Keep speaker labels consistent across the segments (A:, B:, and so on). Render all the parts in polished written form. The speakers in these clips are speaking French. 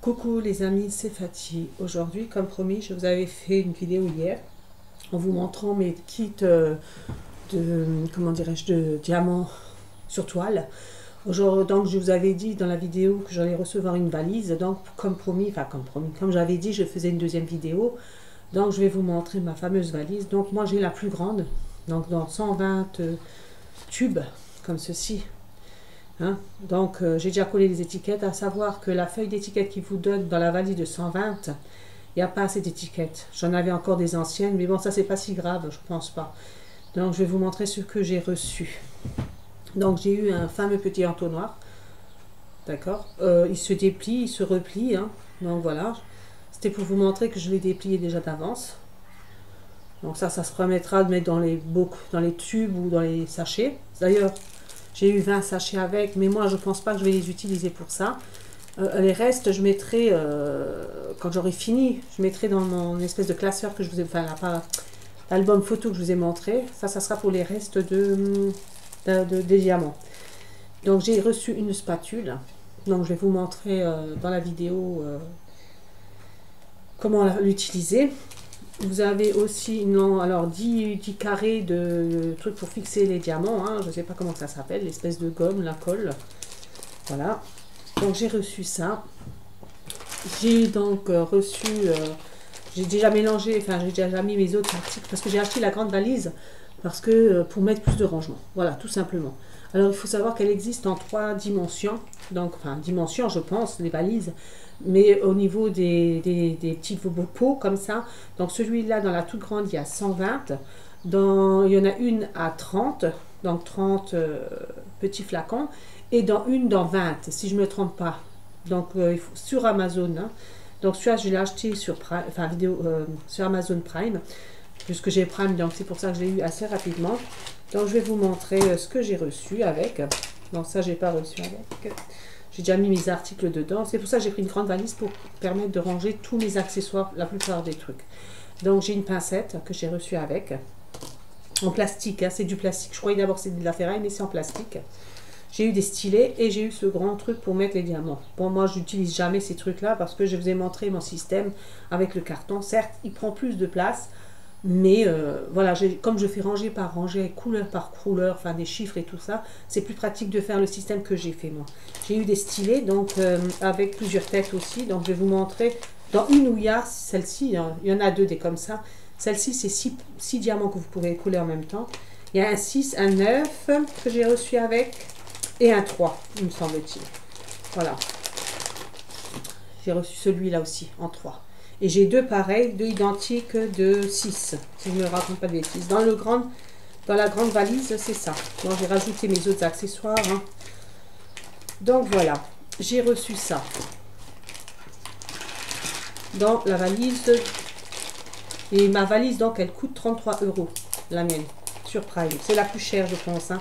A: Coucou les amis, c'est Fatih. Aujourd'hui, comme promis, je vous avais fait une vidéo hier en vous montrant mes kits comment dirais-je, de diamants sur toile. Donc je vous avais dit dans la vidéo que j'allais recevoir une valise. Donc comme promis, comme j'avais dit, je faisais une deuxième vidéo. Donc je vais vous montrer ma fameuse valise. Donc moi j'ai la plus grande, donc dans 120 tubes comme ceci. Hein? Donc j'ai déjà collé les étiquettes, à savoir que la feuille d'étiquette qui vous donne dans la valise de 120, il n'y a pas assez d'étiquettes. J'en avais encore des anciennes, mais bon, ça c'est pas si grave, je pense pas. Donc je vais vous montrer ce que j'ai reçu. Donc j'ai eu un fameux petit entonnoir, d'accord, il se déplie, il se replie, hein. Donc voilà, c'était pour vous montrer que je l'ai déplié déjà d'avance. Donc ça se permettra de mettre dans les tubes ou dans les sachets. D'ailleurs, j'ai eu 20 sachets avec, mais moi je pense pas que je vais les utiliser pour ça. Les restes, je mettrai, quand j'aurai fini, je mettrai dans mon espèce de classeur que je vous ai, enfin l'album photo que je vous ai montré. Ça sera pour les restes des diamants. Donc j'ai reçu une spatule. Donc je vais vous montrer dans la vidéo comment l'utiliser. Vous avez aussi alors 10 carrés de trucs pour fixer les diamants, hein, je ne sais pas comment ça s'appelle, l'espèce de gomme, la colle. Voilà. Donc j'ai reçu ça. J'ai donc reçu, j'ai déjà mélangé, enfin j'ai déjà mis mes autres articles parce que j'ai acheté la grande valise parce que pour mettre plus de rangement. Voilà, tout simplement. Alors il faut savoir qu'elle existe en 3 dimensions, donc enfin dimensions je pense, les valises. Mais au niveau des petits pots comme ça, donc celui-là dans la toute grande il y a 120, il y en a une à 30, donc 30 petits flacons, et dans 20, si je ne me trompe pas, donc sur Amazon, hein. Donc celui-là je l'ai acheté sur Prime, enfin sur Amazon Prime, puisque j'ai Prime, donc c'est pour ça que je l'ai eu assez rapidement. Donc je vais vous montrer ce que j'ai reçu avec, donc ça j'ai pas reçu avec. J'ai déjà mis mes articles dedans. C'est pour ça que j'ai pris une grande valise pour permettre de ranger tous mes accessoires, la plupart des trucs. Donc j'ai une pincette que j'ai reçue avec. En plastique, hein, c'est du plastique. Je croyais d'abord que c'était de la ferraille, mais c'est en plastique. J'ai eu des stylets et j'ai eu ce grand truc pour mettre les diamants. Bon, moi, je n'utilise jamais ces trucs-là parce que je vous ai montré mon système avec le carton. Certes, il prend plus de place. Mais voilà, comme je fais ranger par rangée, couleur par couleur, enfin des chiffres et tout ça, c'est plus pratique de faire le système que j'ai fait moi. J'ai eu des stylets, donc avec plusieurs têtes aussi, donc je vais vous montrer. Dans une où il y a celle-ci, hein, il y en a 2 des comme ça. Celle-ci, c'est 6 diamants que vous pourrez couler en même temps. Il y a un 6, un 9 que j'ai reçu avec, et un 3, il me semble-t-il. Voilà. J'ai reçu celui-là aussi, en 3. Et j'ai 2 pareils, 2 identiques de 6, si je ne me raconte pas de bêtises. Dans la grande valise, c'est ça. Donc j'ai rajouté mes autres accessoires, hein. Donc voilà, j'ai reçu ça. Dans la valise. Et ma valise, donc, elle coûte 33 €, la mienne, sur Prime. C'est la plus chère, je pense, hein.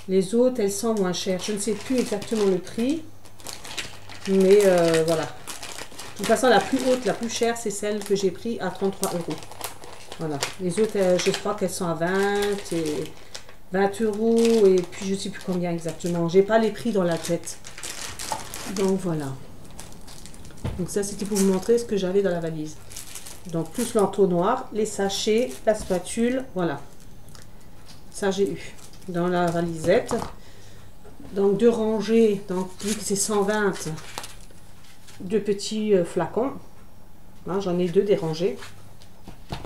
A: Les autres, elles sont moins chères. Je ne sais plus exactement le prix. Mais voilà. De toute façon, la plus haute, la plus chère, c'est celle que j'ai pris à 33 €. Voilà. Les autres, je crois qu'elles sont à 20 € et puis je ne sais plus combien exactement. J'ai pas les prix dans la tête. Donc voilà. Donc ça, c'était pour vous montrer ce que j'avais dans la valise. Donc plus l'entonnoir, les sachets, la spatule, voilà. Ça, j'ai eu dans la valisette. Donc 2 rangées, donc vu que c'est 120. 2 petits flacons. Hein, j'en ai 2 dérangés.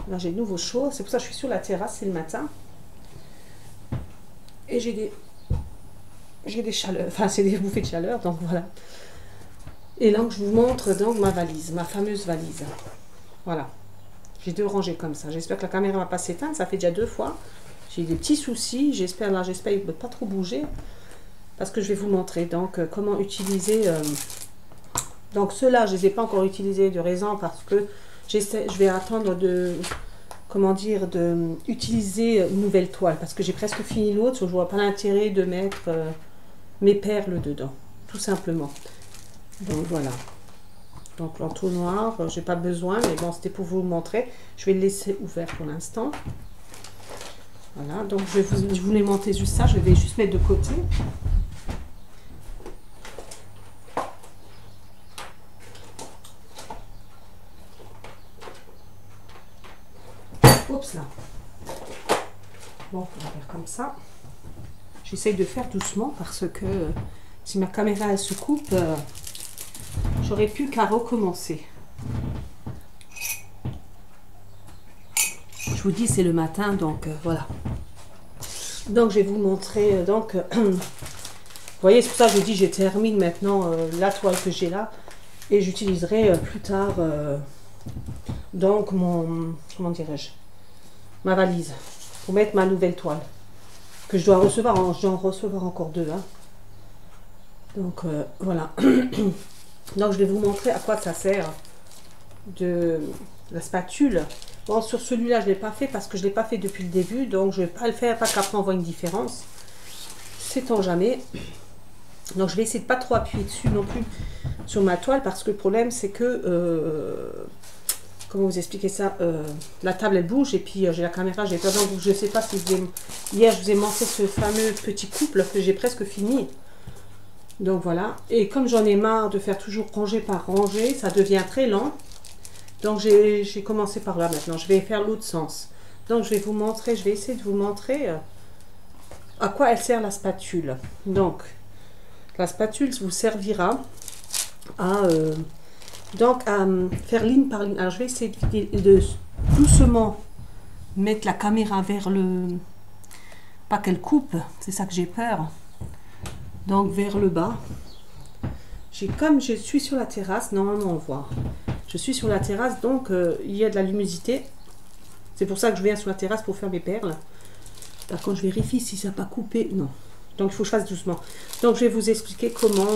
A: Là, j'ai de nouveau chaud. C'est pour ça que je suis sur la terrasse, c'est le matin. Et j'ai des chaleurs. Enfin, c'est des bouffées de chaleur, donc voilà. Et là, je vous montre donc ma valise, ma fameuse valise. Voilà. J'ai 2 rangées comme ça. J'espère que la caméra va pas s'éteindre. Ça fait déjà 2 fois. J'ai des petits soucis. J'espère qu'il ne va pas trop bouger. Parce que je vais vous montrer donc comment utiliser... Donc ceux-là, je ne les ai pas encore utilisés de raison parce que je vais attendre utiliser une nouvelle toile parce que j'ai presque fini l'autre. Je ne vois pas l'intérêt de mettre mes perles dedans, tout simplement. Donc voilà. Donc l'entonnoir, je n'ai pas besoin, mais bon, c'était pour vous montrer. Je vais le laisser ouvert pour l'instant. Voilà, donc je voulais monter juste ça, je vais juste mettre de côté. Oups là. Bon, on va faire comme ça. J'essaye de faire doucement parce que si ma caméra elle se coupe, j'aurais plus qu'à recommencer. Je vous dis, c'est le matin, donc voilà. Donc je vais vous montrer, donc, vous voyez, c'est pour ça que je dis, je termine maintenant la toile que j'ai là. Et j'utiliserai plus tard, donc, comment dirais-je, ma valise, pour mettre ma nouvelle toile. Que je dois recevoir, je dois en recevoir encore deux. Hein. Donc, voilà. Donc, je vais vous montrer à quoi ça sert de la spatule. Bon, sur celui-là, je ne l'ai pas fait parce que je ne l'ai pas fait depuis le début. Donc, je ne vais pas le faire parce qu'après, on voit une différence. Sait-on jamais. Donc, je vais essayer de ne pas trop appuyer dessus non plus sur ma toile parce que le problème, c'est que... comment vous expliquer ça, la table, elle bouge et puis j'ai la caméra, j'ai pas besoin de... Je ne sais pas si hier, je vous ai montré ce fameux petit couple que j'ai presque fini. Donc, voilà. Et comme j'en ai marre de faire toujours rangée par rangée, ça devient très lent. Donc, j'ai commencé par là maintenant. Je vais faire l'autre sens. Donc, je vais vous montrer, je vais essayer de vous montrer à quoi elle sert la spatule. Donc, la spatule vous servira à, faire ligne par ligne. Alors, je vais essayer de doucement mettre la caméra vers le... Pas qu'elle coupe, c'est ça que j'ai peur. Donc, vers le bas. Comme je suis sur la terrasse, normalement on voit. Je suis sur la terrasse, donc il y a de la luminosité. C'est pour ça que je viens sur la terrasse pour faire mes perles. Par contre, je vérifie si ça n'a pas coupé. Non. Donc, il faut que je fasse doucement. Donc, je vais vous expliquer comment,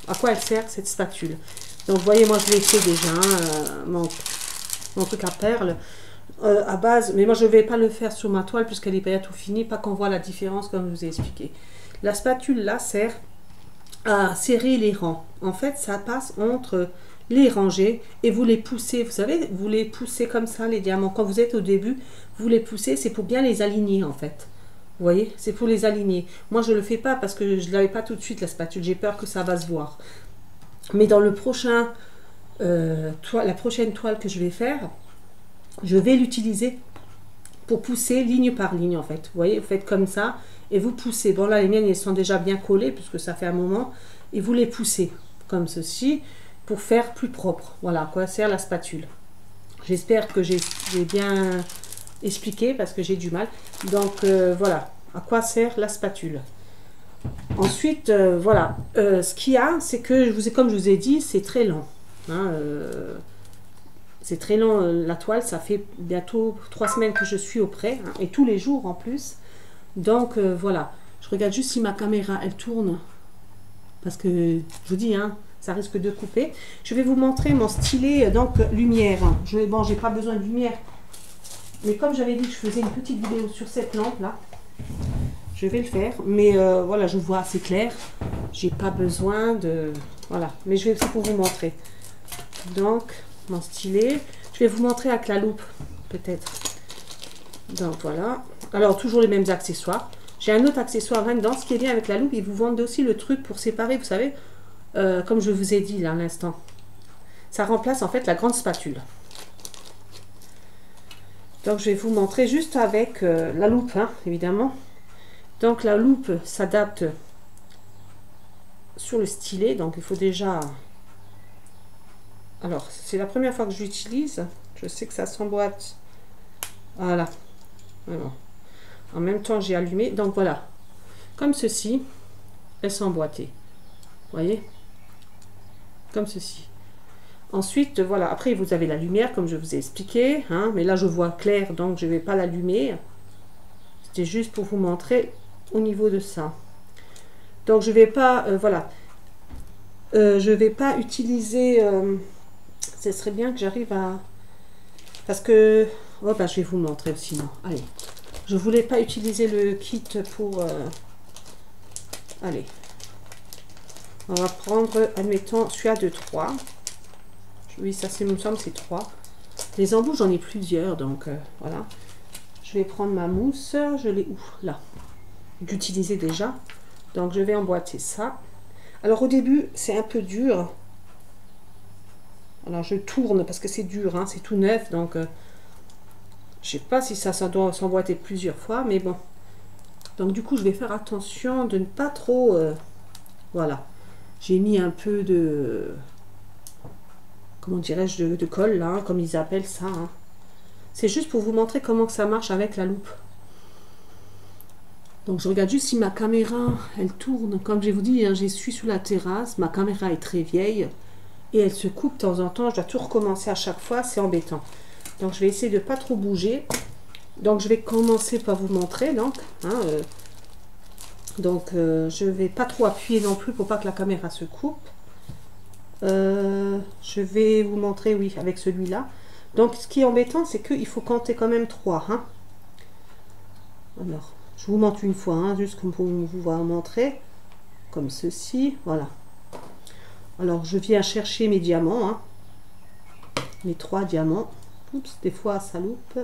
A: à quoi elle sert cette spatule. Donc, vous voyez, moi, je l'ai fait déjà, mon truc à perles. À base, mais moi, je ne vais pas le faire sur ma toile puisqu'elle est bientôt finie. Pas qu'on voit la différence comme je vous ai expliqué. La spatule, là, sert à serrer les rangs. En fait, ça passe entre les rangées et vous les poussez, vous savez, vous les poussez comme ça, les diamants. Quand vous êtes au début, vous les poussez, c'est pour bien les aligner en fait. Vous voyez, c'est pour les aligner. Moi, je ne le fais pas parce que je ne l'avais pas tout de suite la spatule. J'ai peur que ça va se voir. Mais dans le prochain, la prochaine toile que je vais faire, je vais l'utiliser pour pousser ligne par ligne en fait. Vous voyez, vous faites comme ça et vous poussez. Bon là, les miennes, elles sont déjà bien collées puisque ça fait un moment. Et vous les poussez comme ceci pour faire plus propre. Voilà à quoi sert la spatule. J'espère que j'ai bien expliqué parce que j'ai du mal. Donc voilà à quoi sert la spatule. Ensuite, voilà. Ce qu'il y a, c'est que, comme je vous ai dit, c'est très lent. Hein, c'est très lent la toile. Ça fait bientôt 3 semaines que je suis auprès. Hein, et tous les jours en plus. Donc voilà. Je regarde juste si ma caméra, elle tourne. Parce que, je vous dis, hein, ça risque de couper. Je vais vous montrer mon stylet, donc, lumière. Bon, j'ai pas besoin de lumière. Mais comme j'avais dit que je faisais une petite vidéo sur cette lampe-là, je vais le faire. Mais voilà, je vois assez clair. J'ai pas besoin de... Voilà. Mais je vais aussi pour vous montrer. Donc, mon stylet. Je vais vous montrer avec la loupe, peut-être. Donc, voilà. Alors, toujours les mêmes accessoires. J'ai un autre accessoire là-dedans. Ce qui est bien avec la loupe, ils vous vendent aussi le truc pour séparer, vous savez, comme je vous ai dit là à l'instant. Ça remplace en fait la grande spatule. Donc je vais vous montrer juste avec la loupe, hein, évidemment. Donc la loupe s'adapte sur le stylet. Donc il faut déjà... Alors, c'est la première fois que je l'utilise. Je sais que ça s'emboîte. Voilà. Alors. En même temps, j'ai allumé. Donc, voilà. Comme ceci. Elles sont emboîtées. Vous voyez? Comme ceci. Ensuite, voilà. Après, vous avez la lumière, comme je vous ai expliqué. Hein, mais là, je vois clair, donc je ne vais pas l'allumer. C'était juste pour vous montrer au niveau de ça. Donc, je ne vais pas... voilà. Je ne vais pas utiliser... ce serait bien que j'arrive à... Parce que... Oh, bah, je vais vous montrer sinon. Allez. Je ne voulais pas utiliser le kit pour... Allez. On va prendre, admettons, celui-là de 3. Oui, ça, me semble, c'est 3. Les embouts, j'en ai plusieurs, donc voilà. Je vais prendre ma mousse. Je l'ai où? Là. D'utiliser déjà. Donc, je vais emboîter ça. Alors, au début, c'est un peu dur. Alors, je tourne parce que c'est dur, hein, c'est tout neuf, donc... Je sais pas si ça doit s'emboîter plusieurs fois, mais bon. Donc du coup, je vais faire attention de ne pas trop... voilà. J'ai mis un peu de... comment dirais-je, de colle, là, hein, comme ils appellent ça. Hein. C'est juste pour vous montrer comment que ça marche avec la loupe. Donc je regarde juste si ma caméra, elle tourne. Comme je vous dis, hein, je suis sous la terrasse. Ma caméra est très vieille. Et elle se coupe de temps en temps. Je dois tout recommencer à chaque fois. C'est embêtant. Donc je vais essayer de ne pas trop bouger. Donc je vais commencer par vous montrer. Donc, hein, je ne vais pas trop appuyer non plus pour pas que la caméra se coupe. Je vais vous montrer, oui, avec celui-là. Donc ce qui est embêtant, c'est qu'il faut compter quand même 3. Hein. Alors, je vous montre une fois, hein, juste comme pour vous voir montrer. Comme ceci, voilà. Alors je viens chercher mes diamants. Hein. Mes 3 diamants. Oups, des fois ça loupe.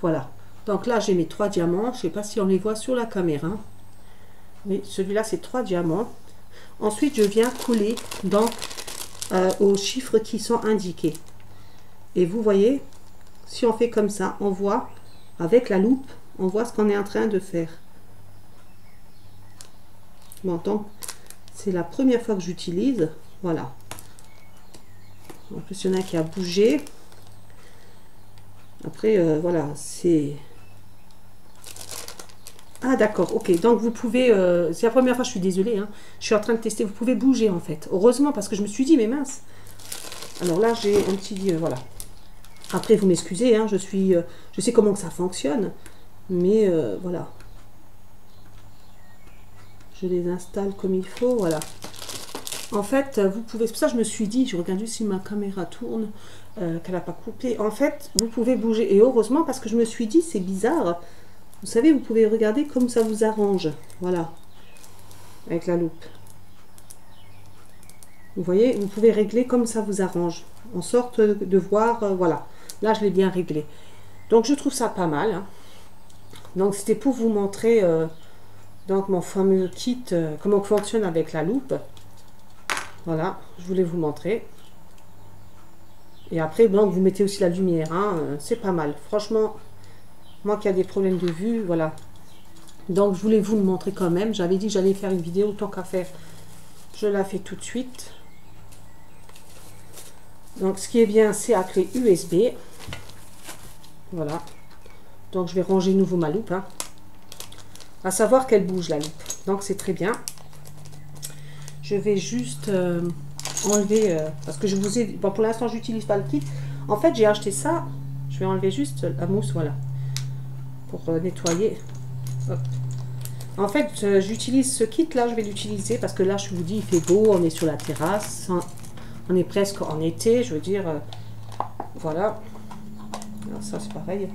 A: Voilà. Donc là, j'ai mes 3 diamants. Je ne sais pas si on les voit sur la caméra. Mais celui-là, c'est 3 diamants. Ensuite, je viens coller donc aux chiffres qui sont indiqués. Et vous voyez, si on fait comme ça, on voit, avec la loupe, on voit ce qu'on est en train de faire. Bon, donc, c'est la première fois que j'utilise. Voilà. En plus, il y en a qui a bougé. Après, voilà, c'est... Ah d'accord, ok. Donc vous pouvez, c'est la première fois, je suis désolée, hein, je suis en train de tester, vous pouvez bouger en fait. Heureusement, parce que je me suis dit, mais mince. Alors là, j'ai un petit, voilà. Après, vous m'excusez, hein, je sais comment que ça fonctionne, mais voilà. Je les installe comme il faut, voilà. En fait, vous pouvez, c'est pour ça que je me suis dit, je regarde juste si ma caméra tourne, qu'elle n'a pas coupé. En fait, vous pouvez bouger, et heureusement, parce que je me suis dit, c'est bizarre. Vous savez, vous pouvez regarder comme ça vous arrange. Voilà. Avec la loupe. Vous voyez, vous pouvez régler comme ça vous arrange. En sorte de voir, voilà. Là, je l'ai bien réglé. Donc, je trouve ça pas mal. Hein. Donc, c'était pour vous montrer donc mon fameux kit, comment fonctionne avec la loupe. Voilà, je voulais vous montrer. Et après, donc, vous mettez aussi la lumière. Hein, c'est pas mal. Franchement... Moi qui a des problèmes de vue, voilà. Donc je voulais vous le montrer quand même. J'avais dit que j'allais faire une vidéo, tant qu'à faire. Je la fais tout de suite. Donc ce qui est bien, c'est à clé USB. Voilà. Donc je vais ranger nouveau ma loupe. Hein. À savoir qu'elle bouge la loupe. Donc c'est très bien. Je vais juste enlever, parce que je vous ai... Bon, pour l'instant, j'utilise pas le kit. En fait, j'ai acheté ça. Je vais enlever juste la mousse, voilà. Pour nettoyer. Hop. En fait, j'utilise ce kit là, je vais l'utiliser parce que là, je vous dis, il fait beau, on est sur la terrasse, on est presque en été, je veux dire, voilà. Alors ça, c'est pareil.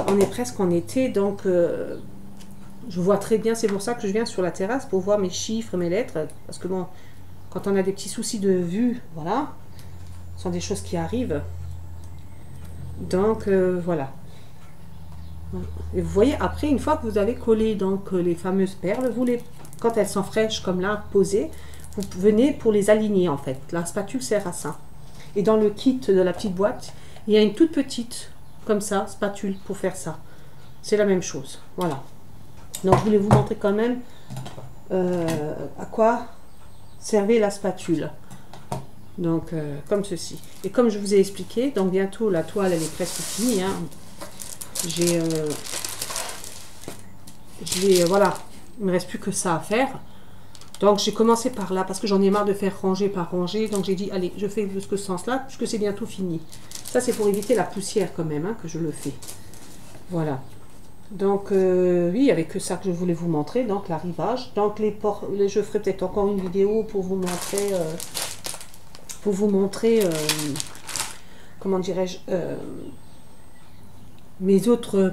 A: On est presque en été, donc je vois très bien, c'est pour ça que je viens sur la terrasse pour voir mes chiffres, mes lettres, parce que bon, quand on a des petits soucis de vue, voilà, ce sont des choses qui arrivent. Donc, voilà. Et vous voyez, après, une fois que vous avez collé donc les fameuses perles, vous les, quand elles sont fraîches comme là, posées, vous venez pour les aligner en fait. La spatule sert à ça. Et dans le kit de la petite boîte, il y a une toute petite, comme ça, spatule pour faire ça. C'est la même chose. Voilà. Donc, je voulais vous montrer quand même à quoi servait la spatule. Donc, comme ceci. Et comme je vous ai expliqué, donc bientôt la toile, elle est presque finie. Hein. Voilà, il ne me reste plus que ça à faire. Donc j'ai commencé par là parce que j'en ai marre de faire rangée par rangée. Donc j'ai dit allez, je fais ce sens-là puisque c'est bientôt fini. Ça c'est pour éviter la poussière quand même hein, que je le fais. Voilà. Donc oui, il n'y avait que ça que je voulais vous montrer. Donc l'arrivage. Donc je ferai peut-être encore une vidéo pour vous montrer, comment dirais-je, les autres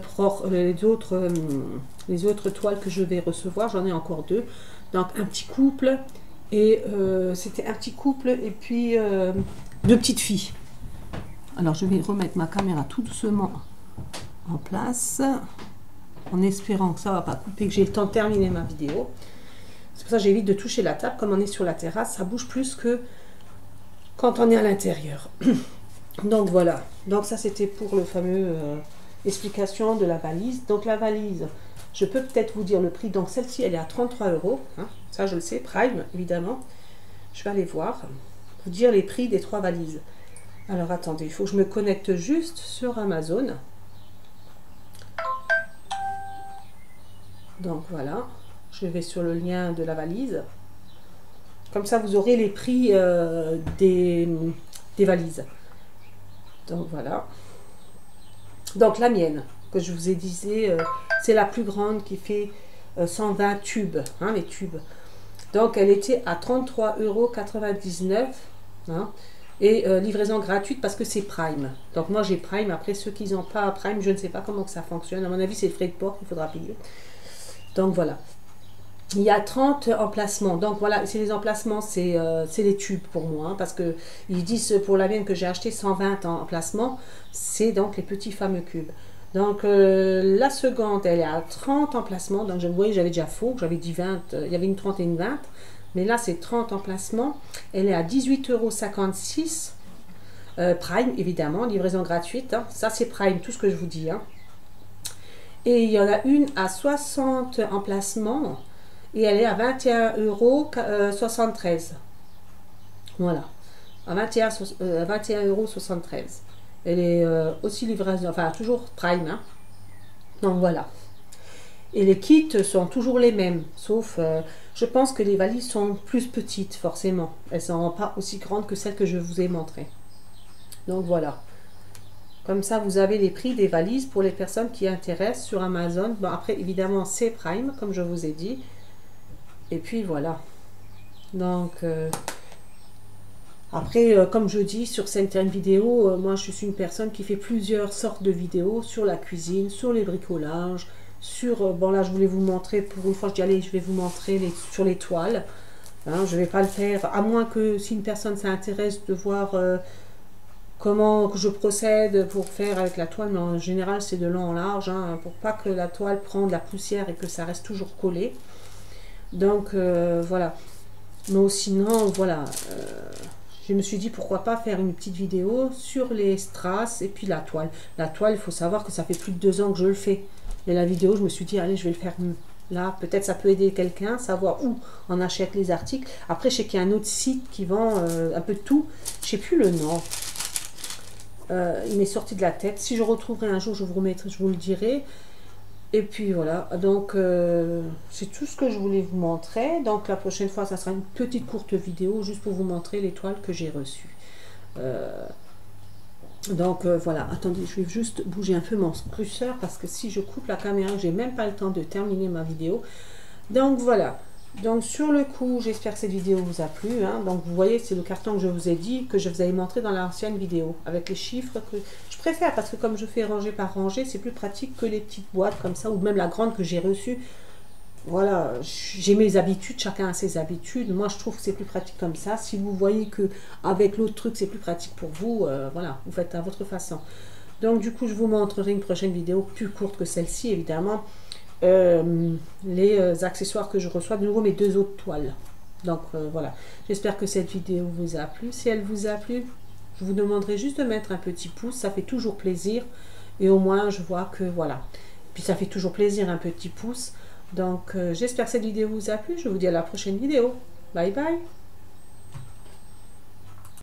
A: toiles que je vais recevoir. J'en ai encore 2. Donc un petit couple et c'était un petit couple et puis 2 petites filles. Alors je vais remettre ma caméra tout doucement en place en espérant que ça va pas couper, que j'ai le temps de terminer ma vidéo. C'est pour ça que j'évite de toucher la table. Comme on est sur la terrasse, ça bouge plus que quand on est à l'intérieur. Donc voilà, donc ça c'était pour le fameux explication de la valise. Donc la valise, je peux peut-être vous dire le prix. Donc celle-ci elle est à 33 €, hein. Ça je le sais, Prime évidemment. Je vais aller voir, vous dire les prix des 3 valises. Alors attendez, il faut que je me connecte juste sur Amazon. Donc voilà, je vais sur le lien de la valise. Comme ça vous aurez les prix des valises. Donc voilà. Donc la mienne, que je vous ai dit, c'est la plus grande qui fait 120 tubes, hein, les tubes. Donc elle était à 33,99 €, hein, et livraison gratuite parce que c'est Prime. Donc moi j'ai Prime, après ceux qui n'ont pas Prime, je ne sais pas comment que ça fonctionne. À mon avis c'est le frais de port qu'il faudra payer. Donc voilà. Il y a 30 emplacements. Donc voilà, c'est les emplacements, c'est les tubes pour moi. Hein, parce que ils disent pour la mienne que j'ai acheté 120 emplacements. C'est donc les petits fameux cubes. Donc la seconde, elle est à 30 emplacements. Donc vous voyez, j'avais déjà faux. J'avais dit 20. Il y avait une 30 et une 20. Mais là, c'est 30 emplacements. Elle est à 18,56 €. Prime, évidemment. Livraison gratuite. Hein. Ça, c'est Prime, tout ce que je vous dis. Hein. Et il y en a une à 60 emplacements. Et elle est à 21,73 €. Voilà. À 21,73 €. Elle est aussi livraison, enfin toujours Prime. Hein. Donc voilà. Et les kits sont toujours les mêmes. Sauf, je pense que les valises sont plus petites, forcément. Elles ne sont pas aussi grandes que celles que je vous ai montrées. Donc voilà. Comme ça, vous avez les prix des valises pour les personnes qui intéressent sur Amazon. Bon, après, évidemment, c'est Prime, comme je vous ai dit. Et puis voilà. Donc après, comme je dis sur certaines vidéos, moi je suis une personne qui fait plusieurs sortes de vidéos sur la cuisine, sur les bricolages, sur bon là je voulais vous montrer, pour une fois je dis allez je vais vous montrer sur les toiles. Hein, je ne vais pas le faire, à moins que si une personne s'intéresse de voir comment que je procède pour faire avec la toile, mais en général c'est de long en large, hein, pour pas que la toile prenne de la poussière et que ça reste toujours collé. Donc voilà. Mais sinon, voilà. Je me suis dit pourquoi pas faire une petite vidéo sur les strass et puis la toile. La toile, il faut savoir que ça fait plus de 2 ans que je le fais. Et la vidéo, je me suis dit, allez, je vais le faire là. Peut-être ça peut aider quelqu'un, savoir où on achète les articles. Après, je sais qu'il y a un autre site qui vend un peu de tout. Je ne sais plus le nom. Il m'est sorti de la tête. Si je retrouverai un jour, je vous remettrai, je vous le dirai. Et puis voilà, donc c'est tout ce que je voulais vous montrer. Donc la prochaine fois, ça sera une petite courte vidéo juste pour vous montrer les toiles que j'ai reçues. Donc voilà, attendez, je vais juste bouger un peu mon curseur parce que si je coupe la caméra, j'ai même pas le temps de terminer ma vidéo. Donc voilà. Donc sur le coup, j'espère que cette vidéo vous a plu. Hein. Donc vous voyez, c'est le carton que je vous ai dit, que je vous avais montré dans l'ancienne vidéo, avec les chiffres que je préfère, parce que comme je fais rangée par rangée, c'est plus pratique que les petites boîtes comme ça, ou même la grande que j'ai reçue. Voilà, j'ai mes habitudes, chacun a ses habitudes. Moi, je trouve que c'est plus pratique comme ça. Si vous voyez que avec l'autre truc, c'est plus pratique pour vous, voilà, vous faites à votre façon. Donc du coup, je vous montrerai une prochaine vidéo plus courte que celle-ci, évidemment. Les accessoires que je reçois, de nouveau mes 2 autres toiles. Donc voilà, j'espère que cette vidéo vous a plu. Si elle vous a plu, je vous demanderai juste de mettre un petit pouce, ça fait toujours plaisir. Et au moins je vois que voilà, puis ça fait toujours plaisir un petit pouce. Donc j'espère que cette vidéo vous a plu. Je vous dis à la prochaine vidéo. Bye bye.